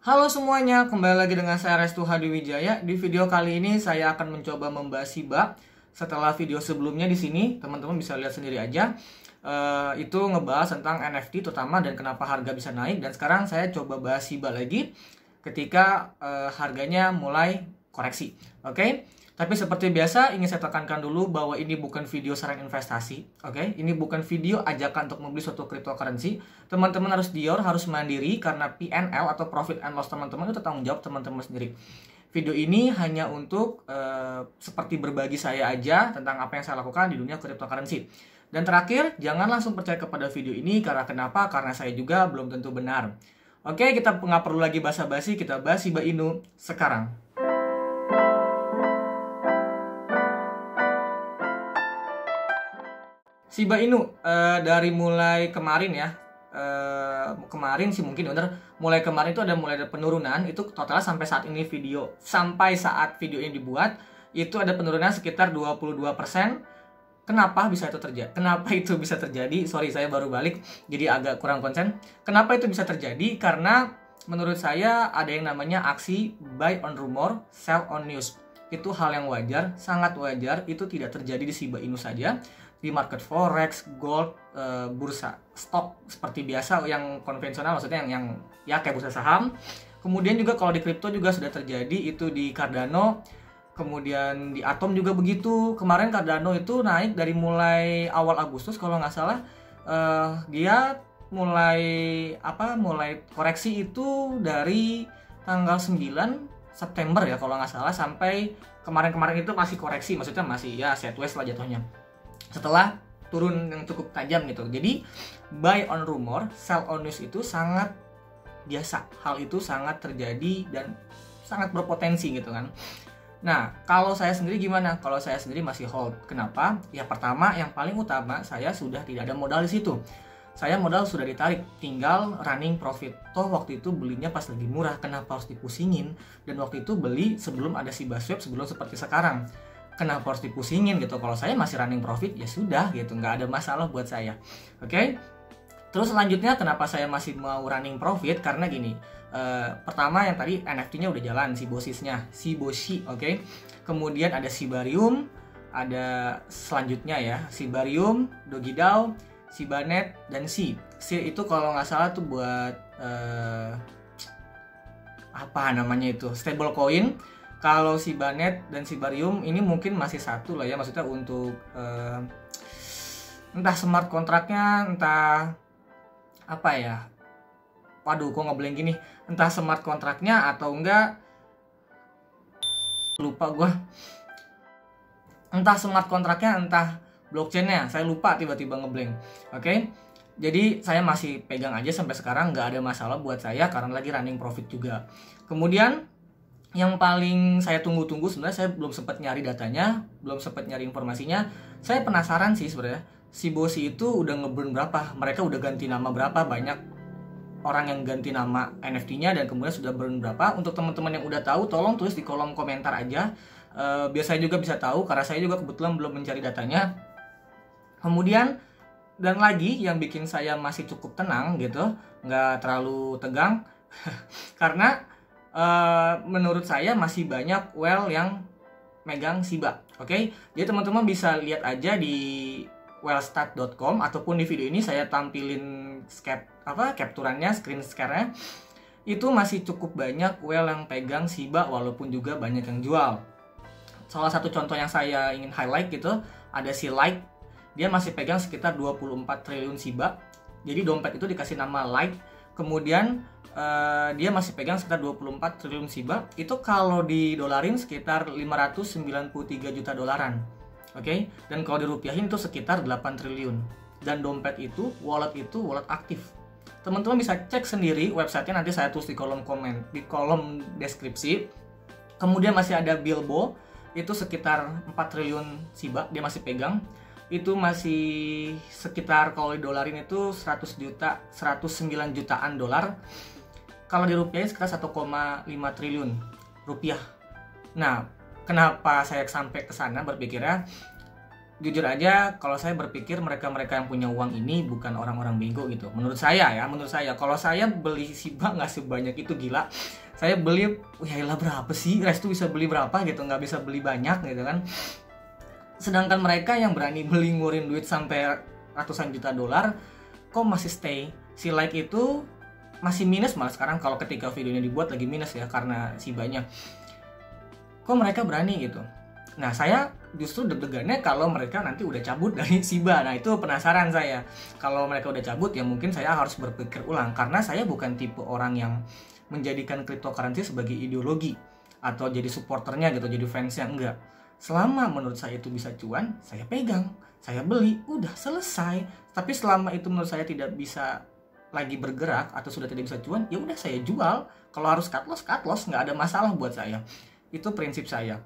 Halo semuanya, kembali lagi dengan saya Restu Hadiwijaya. Di video kali ini saya akan mencoba membahas Shiba. Setelah video sebelumnya di sini, teman-teman bisa lihat sendiri aja. Itu ngebahas tentang NFT terutama dan kenapa harga bisa naik. Dan sekarang saya coba bahas Shiba lagi ketika harganya mulai koreksi. Oke? Tapi seperti biasa, ingin saya tekankan dulu bahwa ini bukan video saran investasi, oke? Ini bukan video ajakan untuk membeli suatu cryptocurrency. Teman-teman harus dior, harus mandiri, karena PNL atau profit and loss teman-teman itu tanggung jawab teman-teman sendiri. Video ini hanya untuk seperti berbagi saya aja tentang apa yang saya lakukan di dunia cryptocurrency. Dan terakhir, jangan langsung percaya kepada video ini, karena kenapa? Karena saya juga belum tentu benar. Oke, kita nggak perlu lagi basa-basi, kita bahas Shiba Inu sekarang. Shiba Inu dari mulai kemarin ya, kemarin sih mungkin bener, mulai kemarin itu mulai ada penurunan, itu total sampai saat saat video ini dibuat, itu ada penurunan sekitar 22%. Kenapa bisa itu terjadi? Kenapa itu bisa terjadi? Sorry, saya baru balik, jadi agak kurang konsen. Kenapa itu bisa terjadi? Karena menurut saya ada yang namanya aksi buy on rumor, sell on news. Itu hal yang wajar, sangat wajar, itu tidak terjadi di Shiba Inu saja. Di market forex, gold, bursa stok seperti biasa yang konvensional, maksudnya yang ya kayak bursa saham. Kemudian juga kalau di kripto juga sudah terjadi, itu di Cardano, kemudian di Atom juga begitu. Kemarin Cardano itu naik dari mulai awal Agustus kalau nggak salah, dia mulai koreksi itu dari tanggal 9 September ya kalau nggak salah, sampai kemarin-kemarin itu masih koreksi, maksudnya masih ya sideways lah jatuhnya, setelah turun yang cukup tajam gitu. Jadi buy on rumor, sell on news itu sangat biasa. Hal itu sangat terjadi dan sangat berpotensi gitu kan. Nah, kalau saya sendiri gimana? Kalau saya sendiri masih hold. Kenapa? Ya pertama, yang paling utama, saya sudah tidak ada modal di situ. Saya modal sudah ditarik, tinggal running profit. Toh waktu itu belinya pas lagi murah, kenapa harus dipusingin? Dan waktu itu beli sebelum ada Shiba Swap, sebelum seperti sekarang. Kenapa harus dipusingin gitu? Kalau saya masih running profit, ya sudah gitu, nggak ada masalah buat saya. Oke? Terus selanjutnya kenapa saya masih mau running profit? Karena gini, pertama yang tadi NFT-nya udah jalan, Shiboshi, oke? Kemudian ada Shibarium, ada selanjutnya ya, Shibarium, Dogidao, Shibanet, dan Shi itu kalau nggak salah tuh buat apa namanya itu, stablecoin. Kalau Shibanet dan Shibarium ini mungkin masih satu lah ya, maksudnya untuk entah smart kontraknya, entah apa ya, waduh kok ngeblank gini, entah smart kontraknya atau enggak, lupa gue, entah smart kontraknya entah blockchainnya, saya lupa, tiba-tiba ngeblank. Oke, jadi saya masih pegang aja sampai sekarang, nggak ada masalah buat saya karena lagi running profit juga. Kemudian yang paling saya tunggu-tunggu, sebenarnya saya belum sempat nyari datanya, belum sempat nyari informasinya. Saya penasaran sih sebenarnya, Shiboshi itu udah ngeburn berapa, mereka udah ganti nama berapa, banyak orang yang ganti nama NFT-nya dan kemudian sudah burn berapa. Untuk teman-teman yang udah tahu, tolong tulis di kolom komentar aja, biar saya juga bisa tahu, karena saya juga kebetulan belum mencari datanya. Kemudian dan lagi yang bikin saya masih cukup tenang gitu, nggak terlalu tegang karena menurut saya masih banyak whale yang megang Shiba. Oke? Jadi teman-teman bisa lihat aja di whalestat.com ataupun di video ini saya tampilin capturannya, screen share-nya. Itu masih cukup banyak whale yang pegang Shiba walaupun juga banyak yang jual. Salah satu contoh yang saya ingin highlight gitu, ada si Light. Dia masih pegang sekitar 24 triliun Shiba. Jadi dompet itu dikasih nama Light. Kemudian dia masih pegang sekitar 24 triliun Shiba. Itu kalau di dolarin sekitar 593 juta dolaran. Oke? Dan kalau dirupiahin itu sekitar 8 triliun. Dan dompet itu, wallet aktif. Teman-teman bisa cek sendiri websitenya, nanti saya tulis di kolom komen, di kolom deskripsi. Kemudian masih ada Bilbo, itu sekitar 4 triliun Shiba dia masih pegang. Itu masih sekitar kalau di dolarin itu 109 jutaan dolar. Kalau dirupiahin sekitar 1,5 triliun rupiah. Nah, kenapa saya sampai ke sana berpikirnya? jujur aja kalau saya berpikir mereka-mereka yang punya uang ini bukan orang-orang bego gitu. Menurut saya ya, menurut saya. Kalau saya beli Shiba nggak sebanyak itu, gila. Saya beli, ya elah berapa sih? Restu bisa beli berapa gitu, nggak bisa beli banyak gitu kan. Sedangkan mereka yang berani beli ngurin duit sampai ratusan juta dolar, kok masih stay? Si like itu masih minus, malah sekarang kalau ketika videonya dibuat lagi minus ya karena Shibanya. Kok mereka berani gitu? Nah, saya justru deg-degannya kalau mereka nanti udah cabut dari Shiba. Nah, itu penasaran saya. Kalau mereka udah cabut, ya mungkin saya harus berpikir ulang. Karena saya bukan tipe orang yang menjadikan cryptocurrency sebagai ideologi atau jadi supporternya gitu, jadi fansnya, enggak. Selama menurut saya itu bisa cuan, saya pegang, saya beli, udah selesai. Tapi selama itu menurut saya tidak bisa lagi bergerak atau sudah tidak bisa cuan, ya udah saya jual. Kalau harus cut loss, nggak ada masalah buat saya. Itu prinsip saya.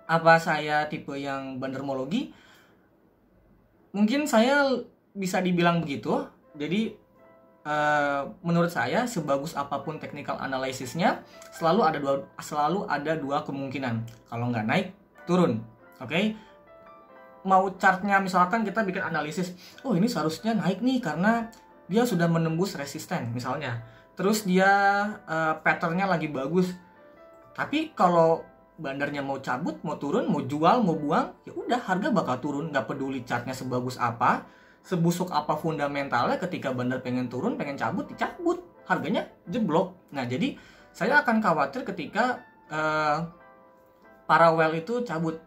Apa saya tipe yang bandermologi? Mungkin saya bisa dibilang begitu. Jadi menurut saya sebagus apapun technical analysisnya, selalu ada dua kemungkinan. Kalau nggak naik, turun. Oke? Mau chartnya misalkan kita bikin analisis, oh ini seharusnya naik nih karena dia sudah menembus resisten misalnya. Terus dia patternnya lagi bagus. Tapi kalau bandarnya mau cabut, mau turun, mau jual, mau buang, ya udah harga bakal turun. Nggak peduli chartnya sebagus apa, sebusuk apa fundamentalnya, ketika bandar pengen turun, pengen cabut, dicabut, harganya jeblok. Nah, jadi saya akan khawatir ketika para whale itu cabut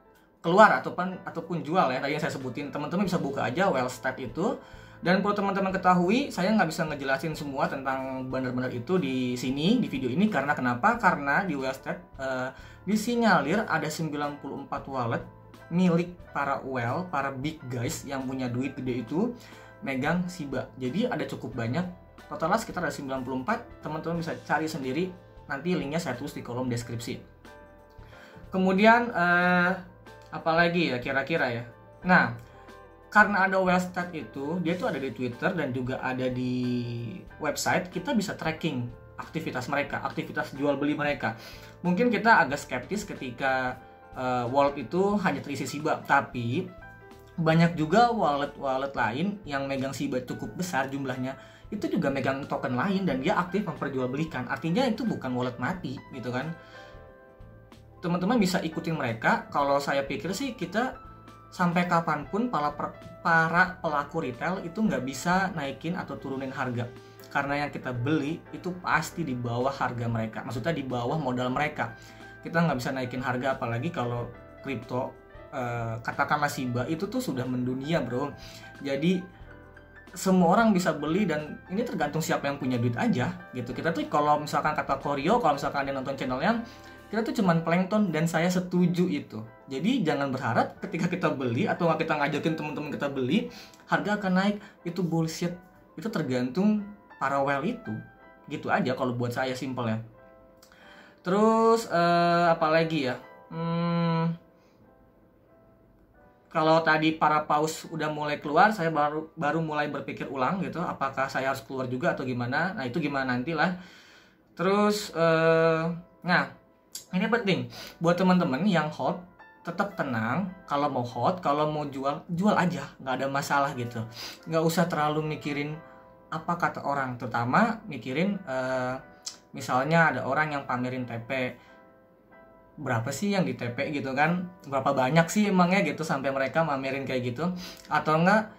keluar ataupun jual ya. Tadi yang saya sebutin, teman-teman bisa buka aja whale stat itu. Dan perlu teman-teman ketahui, saya nggak bisa ngejelasin semua tentang bandar-bandar itu di sini, di video ini. Karena kenapa? Karena di whale stat disinyalir ada 94 wallet milik para whale, para big guys yang punya duit gede itu megang Shiba. Jadi ada cukup banyak, totalnya sekitar ada 94. Teman-teman bisa cari sendiri, nanti linknya saya tulis di kolom deskripsi. Kemudian apalagi ya kira-kira ya. Nah, karena ada whale stat itu, dia tuh ada di Twitter dan juga ada di website, kita bisa tracking aktivitas mereka, aktivitas jual beli mereka. Mungkin kita agak skeptis ketika wallet itu hanya terisi Shiba, tapi banyak juga wallet lain yang megang Shiba cukup besar jumlahnya, itu juga megang token lain dan dia aktif memperjualbelikan. Artinya itu bukan wallet mati gitu kan. Teman-teman bisa ikutin mereka. Kalau saya pikir sih kita sampai kapanpun para pelaku retail itu nggak bisa naikin atau turunin harga. Karena yang kita beli itu pasti di bawah harga mereka. Maksudnya di bawah modal mereka. Kita nggak bisa naikin harga, apalagi kalau kripto, katakanlah Shiba itu tuh sudah mendunia bro. Jadi semua orang bisa beli dan ini tergantung siapa yang punya duit aja gitu. Kita tuh kalau misalkan kata Koryo, kalau misalkan ada nonton channelnya, kita tuh cuman plankton, dan saya setuju itu. Jadi jangan berharap ketika kita beli atau kita ngajakin teman-teman kita beli, harga akan naik. Itu bullshit. Itu tergantung para whale itu. Gitu aja kalau buat saya, simple ya. Terus apalagi ya? Kalau tadi para paus udah mulai keluar, saya baru mulai berpikir ulang gitu. Apakah saya harus keluar juga atau gimana? Nah itu gimana nantilah. Terus nah ini penting buat teman-teman yang hold, tetap tenang. Kalau mau hold, kalau mau jual aja, nggak ada masalah gitu. Nggak usah terlalu mikirin apa kata orang, terutama mikirin misalnya ada orang yang pamerin TP, berapa sih yang di TP gitu kan, berapa banyak sih emangnya gitu sampai mereka pamerin kayak gitu. Atau enggak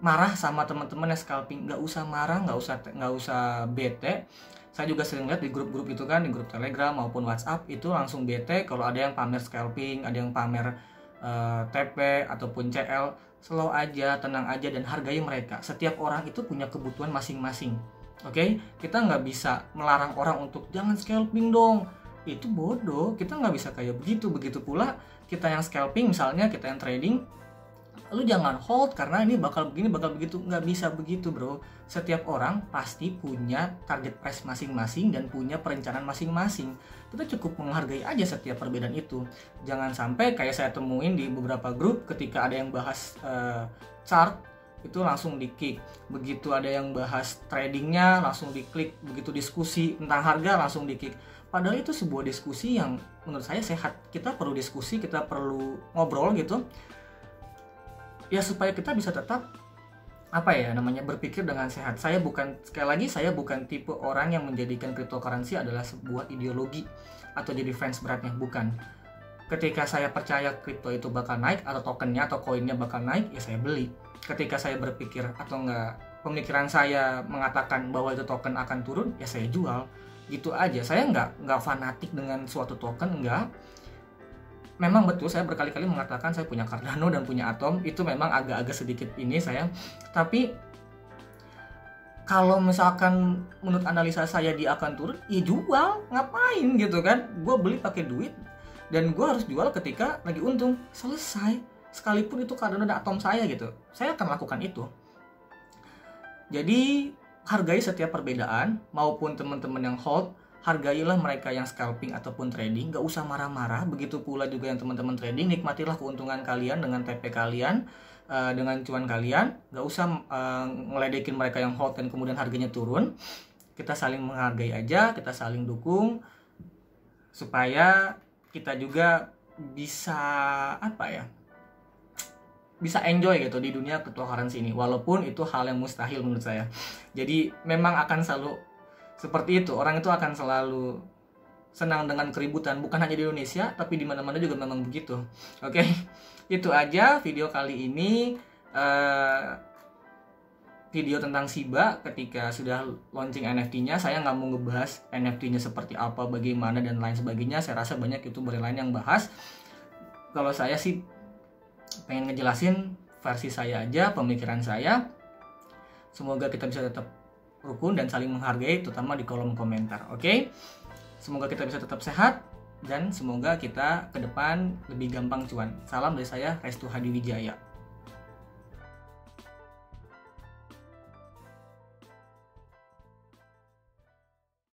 marah sama teman-teman yang scalping. Nggak usah marah, nggak usah bete. Saya juga sering lihat di grup-grup itu kan, di grup Telegram maupun WhatsApp, itu langsung bete kalau ada yang pamer scalping, ada yang pamer TP ataupun CL. Slow aja, tenang aja, dan hargai mereka. Setiap orang itu punya kebutuhan masing-masing. Oke? Kita nggak bisa melarang orang untuk jangan scalping dong. Itu bodoh, kita nggak bisa kayak begitu. Begitu pula kita yang scalping, misalnya kita yang trading, lu jangan hold karena ini bakal begini, bakal begitu. Nggak bisa begitu bro. Setiap orang pasti punya target price masing-masing dan punya perencanaan masing-masing. Kita cukup menghargai aja setiap perbedaan itu. Jangan sampai kayak saya temuin di beberapa grup, ketika ada yang bahas chart, itu langsung di-kick. Begitu ada yang bahas tradingnya langsung diklik, begitu diskusi tentang harga langsung di-kick. Padahal itu sebuah diskusi yang menurut saya sehat. Kita perlu diskusi, kita perlu ngobrol gitu. Ya supaya kita bisa tetap berpikir dengan sehat. Sekali lagi saya bukan tipe orang yang menjadikan cryptocurrency adalah sebuah ideologi atau jadi fans beratnya, bukan. Ketika saya percaya kripto itu bakal naik atau tokennya atau koinnya bakal naik, ya saya beli. Ketika saya berpikir atau enggak, pemikiran saya mengatakan bahwa itu token akan turun, ya saya jual. Gitu aja. Saya enggak fanatik dengan suatu token, enggak. Memang betul saya berkali-kali mengatakan saya punya Cardano dan punya Atom, itu memang agak-agak sedikit ini saya. Tapi kalau misalkan menurut analisa saya dia akan turun, ya jual, ngapain gitu kan? Gue beli pakai duit dan gue harus jual ketika lagi untung, selesai. Sekalipun itu Cardano dan Atom saya gitu, saya akan lakukan itu. Jadi hargai setiap perbedaan, maupun teman-teman yang hold, hargailah mereka yang scalping ataupun trading, gak usah marah-marah. Begitu pula juga yang teman-teman trading, nikmatilah keuntungan kalian dengan TP kalian, dengan cuan kalian. Gak usah ngeledekin mereka yang hold dan kemudian harganya turun. Kita saling menghargai aja, kita saling dukung, supaya kita juga bisa bisa enjoy gitu di dunia cryptocurrency ini, walaupun itu hal yang mustahil menurut saya. Jadi memang akan selalu seperti itu, orang itu akan selalu senang dengan keributan, bukan hanya di Indonesia, tapi di mana-mana juga memang begitu. Oke, itu aja video kali ini. Video tentang Shiba ketika sudah launching NFT-nya. Saya nggak mau ngebahas NFT-nya seperti apa, bagaimana, dan lain sebagainya. Saya rasa banyak YouTuber lain yang bahas. Kalau saya sih pengen ngejelasin versi saya aja, pemikiran saya. Semoga kita bisa tetap rukun dan saling menghargai, terutama di kolom komentar. Oke? Semoga kita bisa tetap sehat, dan semoga kita ke depan lebih gampang cuan. Salam dari saya, Restu Hadi Wijaya.